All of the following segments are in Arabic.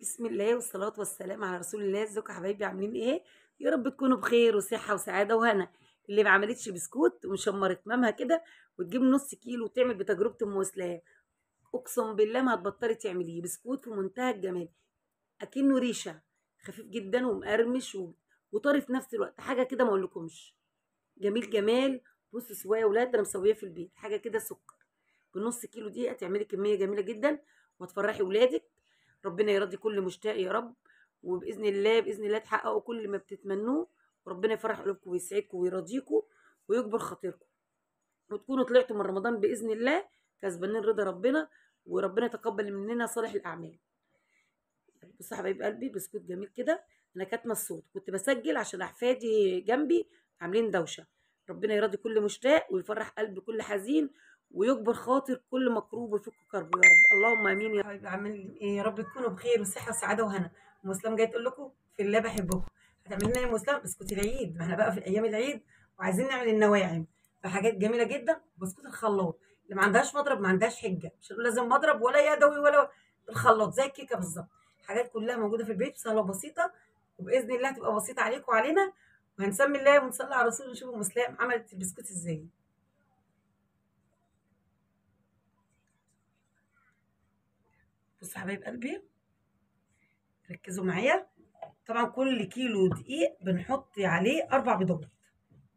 بسم الله والصلاة والسلام على رسول الله. ازيكم يا حبايبي؟ عاملين ايه؟ يا رب تكونوا بخير وصحة وسعادة وهنا. اللي ما عملتش بسكوت ومشمر كمامها كده وتجيب نص كيلو وتعمل بتجربة ام اسلام، اقسم بالله ما هتبطلي تعمليه. بسكوت في منتهى الجمال، اكنه ريشة، خفيف جدا ومقرمش وطري في نفس الوقت، حاجة كده ما اقولكمش. جميل جمال. بصوا سوايا يا ولاد، انا مسويه في البيت حاجة كده سكر. بنص كيلو دي هتعملي كمية جميلة جدا وهتفرحي ولادك. ربنا يرضي كل مشتاق يا رب، وباذن الله باذن الله تحققوا كل ما بتتمنوه، وربنا يفرح قلوبكم ويسعدكم ويرضيكم ويكبر خاطركم، وتكونوا طلعتوا من رمضان باذن الله كسبانين رضا ربنا، وربنا يتقبل مننا صالح الاعمال. بصوا يا حبايب قلبي، بسكوت جميل كده. انا كاتمه الصوت، كنت بسجل عشان احفادي جنبي عاملين دوشه. ربنا يرضي كل مشتاق ويفرح قلب كل حزين ويجبر خاطر كل مكروب ويفك كربه يا رب، اللهم امين. يا حبايبي عاملين ايه؟ يا رب تكونوا بخير وصحه وسعاده وهنا. مسلم جاي تقول لكم في الله بحبكم. هتعمل لنا يا مسلم بسكوت العيد، ما احنا بقى في ايام العيد وعايزين نعمل النواعم بحاجات جميله جدا. بسكوت الخلاط، اللي ما عندهاش مضرب ما عندهاش حجه، مش هنقول لازم مضرب ولا يدوي ولا الخلاط، زي الكيكه بالظبط. حاجات كلها موجوده في البيت سهله وبسيطه، وباذن الله هتبقى بسيطه عليكم وعلينا. وهنسمي الله ونصلي على الرسول ونشوف مسلم عملت البسكوت ازاي. بصوا يا حبايب قلبي، ركزوا معايا. طبعا كل كيلو دقيق بنحط عليه 4 بيضات،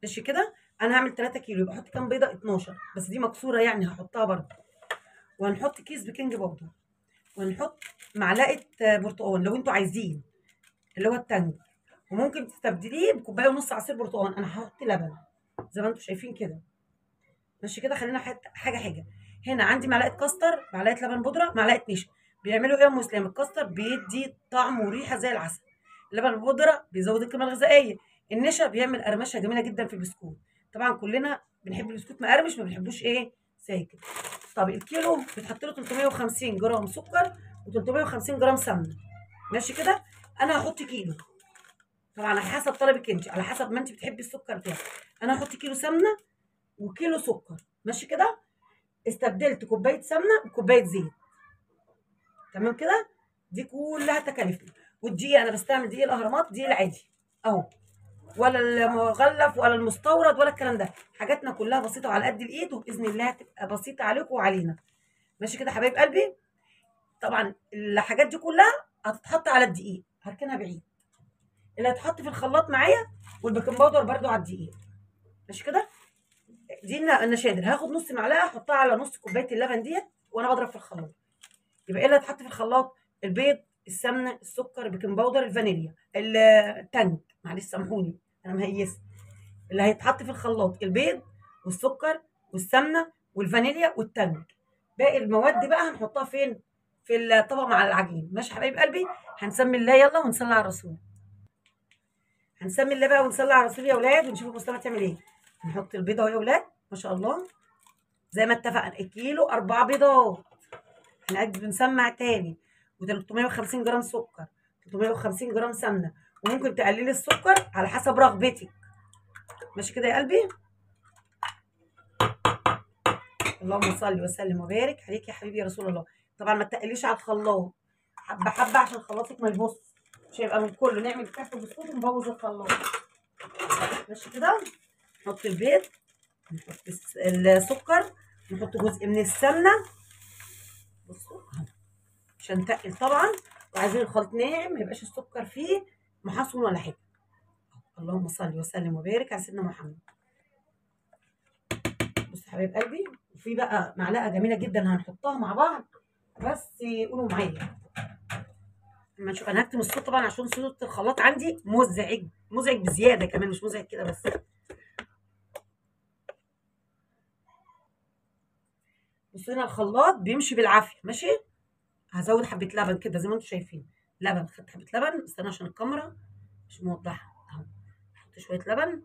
ماشي كده. انا هعمل 3 كيلو، يبقى احط كام بيضه؟ 12، بس دي مكسوره يعني هحطها برده. وهنحط كيس بيكنج باودر، وهنحط معلقه برتقال لو انتوا عايزين، اللي هو التانج. وممكن تستبدليه بكوبايه ونص عصير برتقال. انا هحط لبن زي ما انتوا شايفين كده، ماشي كده. خلينا حاجه حاجه. هنا عندي معلقه كاستر، معلقه لبن بودره، معلقه نشا. بيعملوا ايه يا ام مسلم؟ الكاستر بيدي طعم وريحه زي العسل، اللبن البودره بيزود القيمه الغذائيه، النشا بيعمل قرمشه جميله جدا في البسكوت. طبعا كلنا بنحب البسكوت مقرمش، ما بنحبوش ايه؟ ساكت. طب الكيلو بتحط له 350 جرام سكر و350 جرام سمنه، ماشي كده. انا هحط كيلو، طبعا على حسب طلبك انت، على حسب ما انت بتحبي السكر بتاعك. انا هحط كيلو سمنه وكيلو سكر، ماشي كده. استبدلت كوبايه سمنه بكوبايه زيت، تمام كده. دي كلها تكاليفنا. والدقيق انا بستعمل دقيق الاهرامات، دقيق العادي اهو، ولا المغلف ولا المستورد ولا الكلام ده. حاجاتنا كلها بسيطه وعلى قد الايد، وباذن الله هتبقى بسيطه عليكم وعلينا، ماشي كده حبايب قلبي. طبعا الحاجات دي كلها هتتحط على الدقيق، هركنها بعيد. اللي هتحط في الخلاط معايا والبيكنج باودر برده على الدقيق، ماشي كده. دي النشادر هاخد نص معلقه احطها على نص كوبايه اللبن ديت وانا بضرب في الخلاط. يبقى ايه اللي هيتحط في الخلاط؟ البيض، السمنه، السكر، البيكنج باودر، الفانيليا، التانج، معلش سامحوني انا مهيسه. اللي هيتحط في الخلاط البيض والسكر والسمنه والفانيليا والتانج. باقي المواد دي بقى هنحطها فين؟ في الطبق مع العجين، ماشي يا حبايب قلبي. هنسمي الله يلا ونصلي على الرسول. هنسمي الله بقى ونصلي على الرسول يا اولاد، ونشوف المسلمه تعمل ايه. نحط البيضه اهو يا اولاد، ما شاء الله، زي ما اتفقنا الكيلو 4 بيضات. هنعد بنسمع تاني، و350 جرام سكر، 350 جرام سمنه. وممكن تقللي السكر على حسب رغبتك، ماشي كده يا قلبي. اللهم صل وسلم وبارك عليك يا حبيبي يا رسول الله. طبعا ما تقليش على الخلاط، حبه حبه عشان خلاطك ما يبص، مش هيبقى من كله نعمل كف بسكوت ونبوظ الخلاط، ماشي كده. نحط البيض، نحط السكر، نحط جزء من السمنه، بصوا اهو عشان نتقل طبعا. وعايزين الخليط ناعم، ما يبقاش السكر فيه محصن ولا حاجه. اللهم صل وسلم وبارك على سيدنا محمد. بصوا يا حبايب قلبي، وفي بقى معلقه جميله جدا هنحطها مع بعض، بس قولوا معايا اما نشوف. انا هكتم الصوت طبعا عشان صوت الخلاط عندي مزعج، مزعج بزياده كمان، مش مزعج كده بس. بصوا هنا الخلاط بيمشي بالعافيه، ماشي. هزود حبه لبن كده زي ما انتم شايفين. لبن، خدت حبه لبن، استنى عشان الكاميرا مش موضحه اهو. احط شويه لبن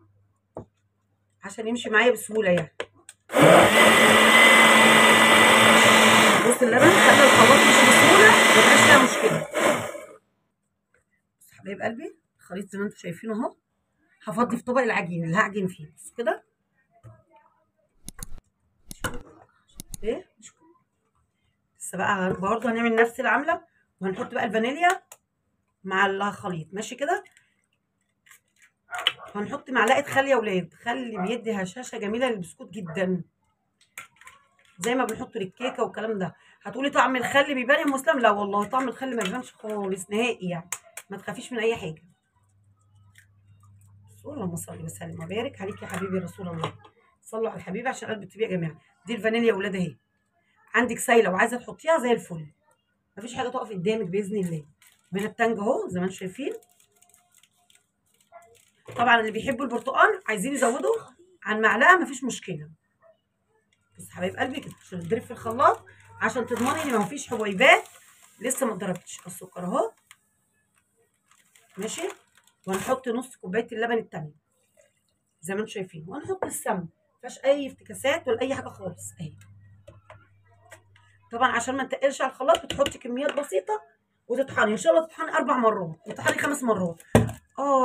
عشان يمشي معايا بسهوله يعني. بص اللبن خلى الخلاط يمشي بسهوله، مبقاش فيها مشكله. بص حبايب قلبي، الخليط زي ما انتم شايفينه اهو. هفضي في طبق العجين اللي هعجن فيه، بص كده ايه. لسه بقى برضه هنعمل نفس العمله وهنحط بقى الفانيليا مع الخليط ماشي كده. هنحط معلقه خل يا ولاد، خل بيدي هشاشه جميله للبسكوت جدا، زي ما بنحطه للكيكه والكلام ده. هتقولي طعم الخل بيبان يا مسلم؟ لا والله طعم الخل ما بيبانش خالص نهائي، يعني ما تخافيش من اي حاجه. اللهم صل وسلم وبارك عليك يا حبيبي رسول الله. صلوا على الحبيب عشان قلب الطبيعه يا جماعه. دي الفانيليا يا ولاد اهي، عندك سايله وعايزه تحطيها زي الفل، مفيش حاجه تقف قدامك باذن الله. وهنا التانج اهو زي ما انتم شايفين. طبعا اللي بيحبوا البرتقال عايزين يزودوا عن معلقه مفيش مشكله. بس حبايب قلبي كده عشان تضرب في الخلاط، عشان تضمني ان مفيش حبيبات لسه ما اتضربتش. السكر اهو ماشي. وهنحط نص كوبايه اللبن التانيه زي ما انتم شايفين، وهنحط السمن مفيهاش اي افتكاسات ولا اي حاجه خالص اهي. طبعا عشان ما نتقلش على الخلاط بتحطي كميات بسيطه وتطحني، ان شاء الله تطحني 4 مرات وتطحني 5 مرات.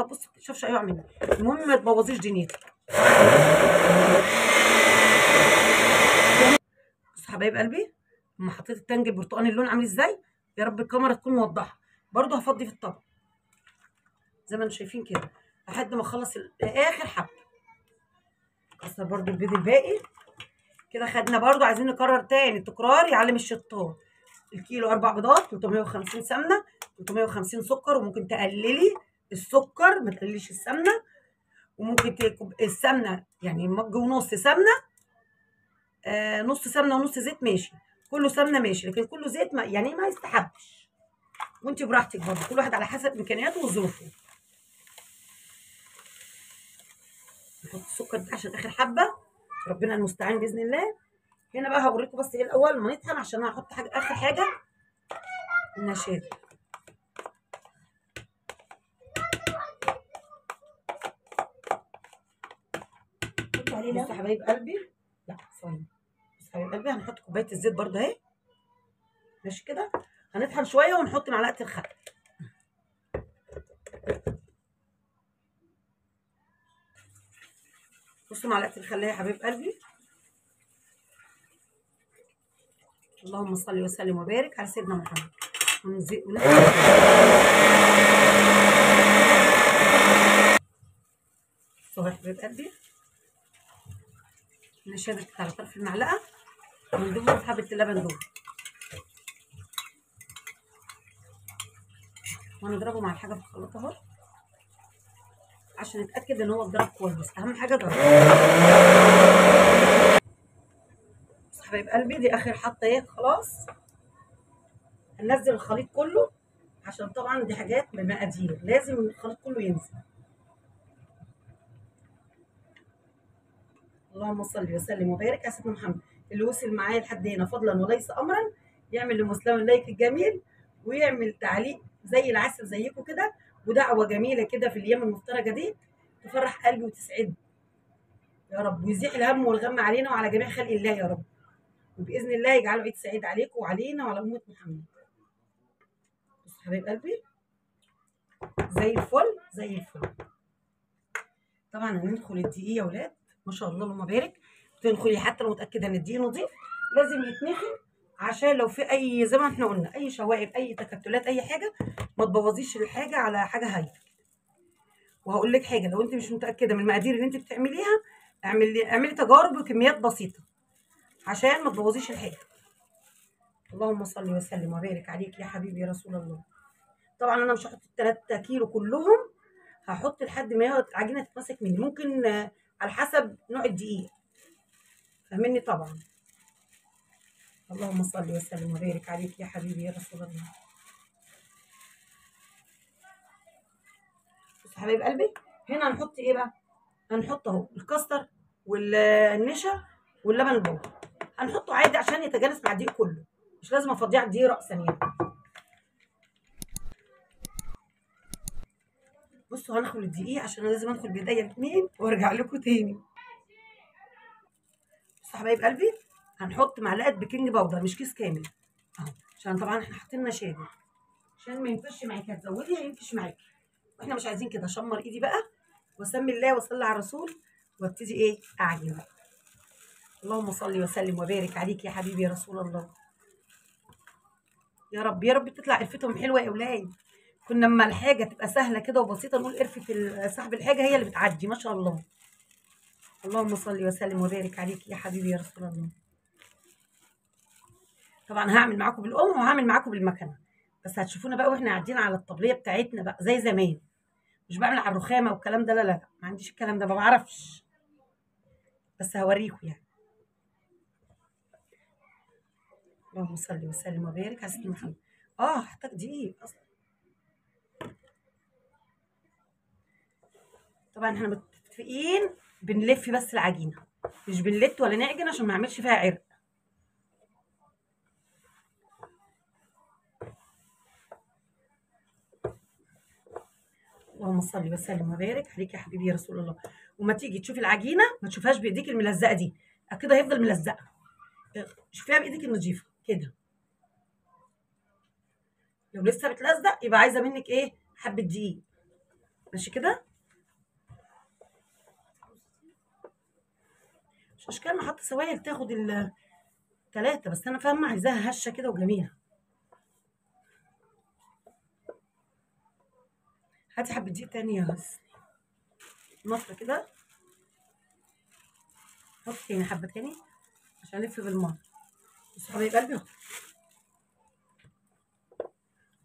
بصي ما تشوفش هيقع منك، المهم ما تبوظيش دنيتك. بصوا حبايب قلبي لما حطيت التانج البرتقاني اللون عامل ازاي، يا رب الكاميرا تكون موضحه. برده هفضي في الطبق زي ما انتم شايفين كده لحد ما اخلص اخر حبه. كسر برده البيض الباقي كده. خدنا برده، عايزين نكرر تاني، التكرار يعلم الشطار. الكيلو 4 بيضات، 350 سمنه، 350 سكر، وممكن تقللي السكر ما تقلليش السمنه، وممكن السمنه يعني مج ونص سمنه، نص سمنه ونص زيت ماشي، كله سمنه ماشي، لكن كله زيت ما يستحبش. وانت براحتك برضه، كل واحد على حسب امكانياته وظروفه. نحط السكر ده عشان اخر حبه، ربنا المستعان باذن الله. هنا بقى هوريكم بس ايه الاول ما نطحن، عشان انا هحط حاجه اخر حاجه النشاد. بصوا يا حبايب قلبي، لا ثواني. بصوا يا حبايب قلبي، هنحط كوبايه الزيت برده اهي ماشي كده. هنطحن شويه ونحط معلقه الخل. بصوا معلقه الخل يا حبايب قلبي. اللهم صل وسلم وبارك على سيدنا محمد. صباح يا حبايب قلبي، نشادت على طرف المعلقه ونضيف حبه اللبن دول ونضربه مع الحاجه في الخلاط اهو عشان نتاكد ان هو اتضرب كويس. اهم حاجه ضرب. بصوا حبايب قلبي دي اخر حطه اهي خلاص. هننزل الخليط كله عشان طبعا دي حاجات بمقادير، لازم الخليط كله ينزل. اللهم صل وسلم وبارك على سيدنا محمد. اللي وصل معايا لحد هنا فضلا وليس امرا يعمل لمسلم اللايك الجميل، ويعمل تعليق زي العسل زيكم كده، ودعوه جميله كده في الايام المفترجه دي تفرح قلبي وتسعدني يا رب، ويزيح الهم والغم علينا وعلى جميع خلق الله يا رب، وباذن الله يجعله عيد سعيد عليكم وعلينا وعلى امه محمد. بصوا حبايب قلبي زي الفل زي الفل. طبعا هندخل الدقيق يا ولاد، ما شاء الله اللهم بارك. تدخلي حتى لو متاكده ان الدقيق نظيف لازم يتنخل، عشان لو في اي زي ما احنا قلنا اي شوائب اي تكتلات اي حاجه ما تبوظيش الحاجه على حاجه هايله. وهقول لك حاجه، لو انت مش متاكده من المقادير اللي انت بتعمليها اعملي تجارب بكميات بسيطه عشان ما تبوظيش الحاجه. اللهم صل وسلم وبارك عليك يا حبيبي يا رسول الله. طبعا انا مش هحط ال3 كيلو كلهم، هحط لحد ما العجينه تتمسك مني، ممكن على حسب نوع الدقيق، فاهمني طبعا. اللهم صل وسلم وبارك عليك يا حبيبي يا رسول الله. بصوا حبايب قلبي هنا هنحط ايه بقى؟ هنحط اهو الكاستر والنشا واللبن البودر، هنحطه عادي عشان يتجانس مع الدقيق كله، مش لازم افضيه على الدقيق راسا يعني. بصوا هندخل الدقيق عشان انا لازم ادخل بايديا الاثنين وارجع لكم تاني. بصوا حبايب قلبي هنحط معلقه بيكنج باودر مش كيس كامل اهو، عشان طبعا احنا حاطين نشادي عشان ما ينفش معاكي، هتزودي هينفش معاكي واحنا مش عايزين كده. اشمر ايدي بقى واسمي الله واصلي على الرسول وابتدي ايه اعجن. اللهم صل وسلم وبارك عليك يا حبيبي يا رسول الله. يا رب يا رب تطلع قرفتهم حلوه يا اولاد. كنا اما الحاجه تبقى سهله كده وبسيطه نقول قرفه صاحب الحاجه هي اللي بتعدي. ما شاء الله. اللهم صل وسلم وبارك عليك يا حبيبي يا رسول الله. طبعا هعمل معاكم بالام وهعمل معاكم بالمكنه، بس هتشوفونا بقى واحنا قاعدين على الطبليه بتاعتنا بقى زي زمان. مش بعمل على الرخامه والكلام ده، لا لا لا، ما عنديش الكلام ده، ما بعرفش، بس هوريكم يعني. اللهم صل وسلم وبارك على سيدنا محمد. هحتاج دقيق اصلا. طبعا احنا متفقين بنلف بس العجينه، مش بنلت ولا نعجن عشان ما اعملش فيها عرق. اللهم صل وسلم وبارك عليك يا حبيبي يا رسول الله. وما تيجي تشوفي العجينه ما تشوفهاش بايديك الملزقه دي، اكيد هيفضل ملزقه. شوفيها بايدك النظيفه كده. لو لسه بتلزق يبقى عايزه منك ايه؟ حبه دقيق. ماشي كده. مش اشكال نحط سوائل تاخد التلاته، بس انا فاهمه عايزاها هشه كده وجميله. هاتي حبه دقيق تاني يا بس نصره كده. حط تاني حبه تاني عشان الف بالمره. بصوا حبايب قلبي،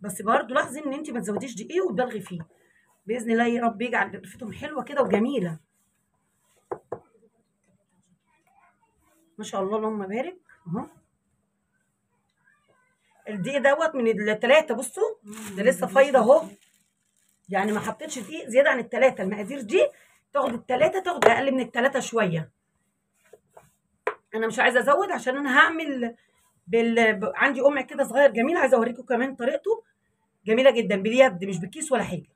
بس برضه لاحظي ان انت ما تزوديش دقيق وتبالغي فيه. باذن الله يا رب يجعل قرفتهم حلوه كده وجميله. ما شاء الله اللهم بارك. اهو الدقيق دوت من التلاته. بصوا ده لسه فايضه اهو، يعني ما حطيتش دقيق زياده عن التلاته. المقادير دي تاخد التلاته، تاخد اقل من التلاته شويه. انا مش عايزه ازود عشان انا هعمل عندي قمع كده صغير جميل، عايزه اوريكم كمان طريقته جميله جدا باليد مش بالكيس ولا حاجه.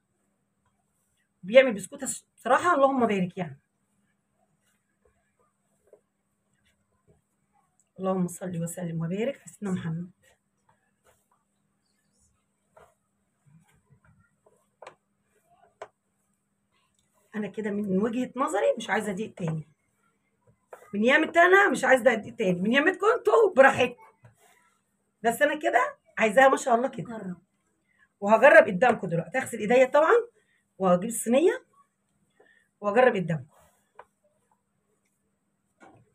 بيعمل بسكوته بصراحه اللهم بارك يعني. اللهم صل وسلم وبارك على سيدنا محمد. انا كده من وجهه نظري مش عايزه دقيق تاني، من يامت انا مش عايزه دقيق تاني، من يامتكم انتوا براحتكم، بس انا كده عايزاها ما شاء الله كده. وهجرب قدامكم دلوقتي، هغسل ايديا طبعا وهجيب الصينيه واجرب قدامكم.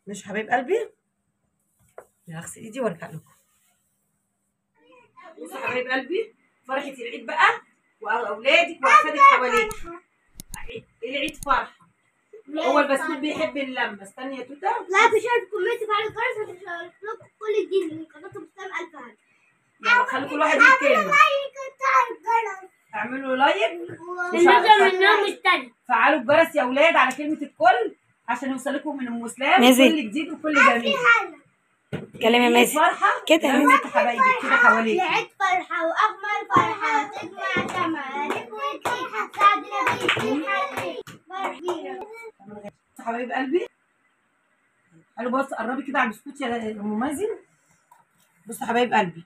مش حبايب قلبي، هغسل ايدي وارجع لكم. بصوا حبايب قلبي، فرحه العيد بقى واولادك واحفادك حواليك. العيد فرحه. هو البسكوت بيحب اللمه. استني يا توته. لا تشارك كومنت وفعل الجرس عشان يوصلك كل جديد من قناه بستان الف هنا. يلا خلي كل واحد يقول كلمه. اعملوا لايك النظر منهم مستني. فعلوا الجرس يا اولاد على كلمه الكل عشان يوصلكم من ام اسلام كل جديد وكل جميل. كلمة مازن فرحه كده لمت حبايبك كده حواليك. العيد فرحه واجمل فرحه تجمع جمالك وتريحه سعدنا بيك فرحه. حبايب قلبي قالوا بص قربي كده على البسكوت يا ام مازن. بصوا حبايب قلبي،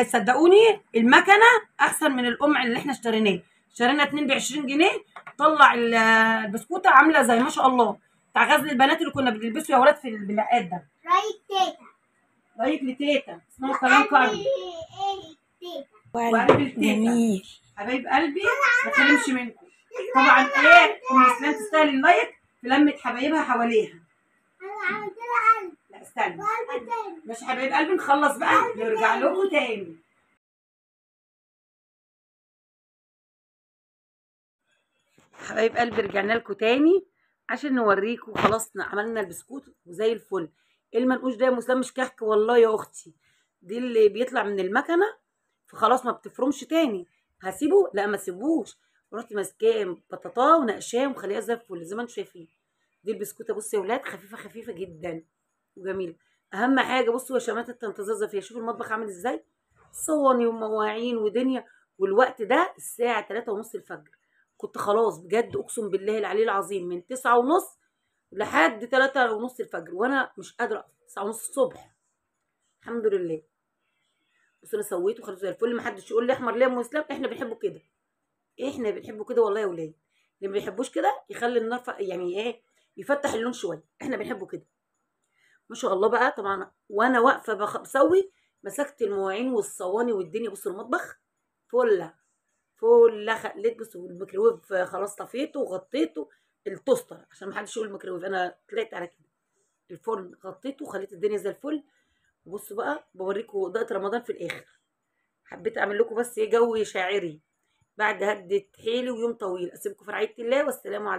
صدقوني المكنه احسن من القمع اللي احنا اشتريناه. اشترينا 2 ب 20 جنيه. طلع البسكوته عامله زي ما شاء الله بتاع غزل البنات اللي كنا بنلبسه يا ولاد في البلاقات ده. رايك تيتا. رايك لتيتا اسمها كلام كرم. وقلب التيتا. جميل حبايب قلبي ما تحرمش منكم. طبعا ايه ام اسلام تستاهل اللايك في لمه حبايبها حواليها. انا عملت لها قلب. لا استنى. وقلب تاني. ماشي حبايب قلبي، نخلص بقى نرجع لكم تاني. حبايب قلبي رجعنا لكم تاني عشان نوريكم. خلاص عملنا البسكوت وزي الفل. المنقوش ده يا مسلم مش كحك والله يا اختي، دي اللي بيطلع من المكنه فخلاص ما بتفرمش تاني. هسيبه؟ لا ما سيبوش. رحت ماسكاه بطاطاه ونقشاه ومخليها زي الفل زي ما انتم شايفين. دي البسكوته بصوا يا ولاد، خفيفه خفيفه جدا وجميله. اهم حاجه بصوا يا شماتة تنتظر فيها. شوفوا المطبخ عامل ازاي، صواني ومواعين ودنيا. والوقت ده الساعه 3:30 الفجر. كنت خلاص بجد اقسم بالله العلي العظيم من 9:30 لحد 3:30 الفجر وانا مش قادره. 9:30 الصبح الحمد لله. بس انا سويته وخلصت زي الفل. محدش يقول لي احمر ليه يا ام اسلام، احنا بنحبه كده. احنا بنحبه كده والله يا ولاد. اللي ما بيحبوش كده يخلي النار يعني ايه، يفتح اللون شويه. احنا بنحبه كده ما شاء الله بقى. طبعا وانا واقفه بسوي مسكت المواعين والصواني والدنيا. بصوا المطبخ فله فله، خليت بصوا الميكروويف خلاص طفيته وغطيته. التوستر عشان محدش يقول الميكروويف، انا طلعت على كده. الفرن غطيته وخليت الدنيا زي الفل. بصوا بقى بوريكم اضاءة رمضان في الاخر. حبيت اعمل لكم بس ايه جو شاعري بعد هدة حيلي ويوم طويل. اسيبكم في رعاية الله والسلام عليكم.